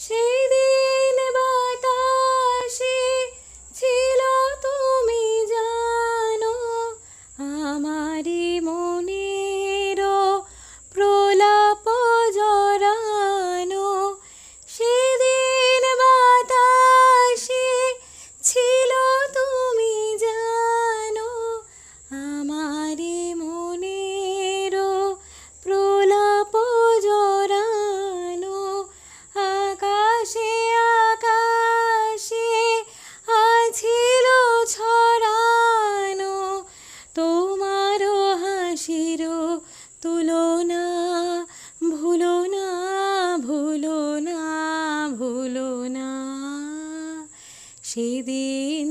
সেদিন বাতাসে ছিল তুমি জানো আমারি মনের প্রলাপ জড়ানো। সেদিন বাতাসে ছিল তুমি জানো আমারি মনের প্রলাপ জড়ানো। আকাশে আকাশে আছিল ছড়ানো তোমার হাসির তুলনা। ভুলো না ভুলো না ভুলো না। সেদিন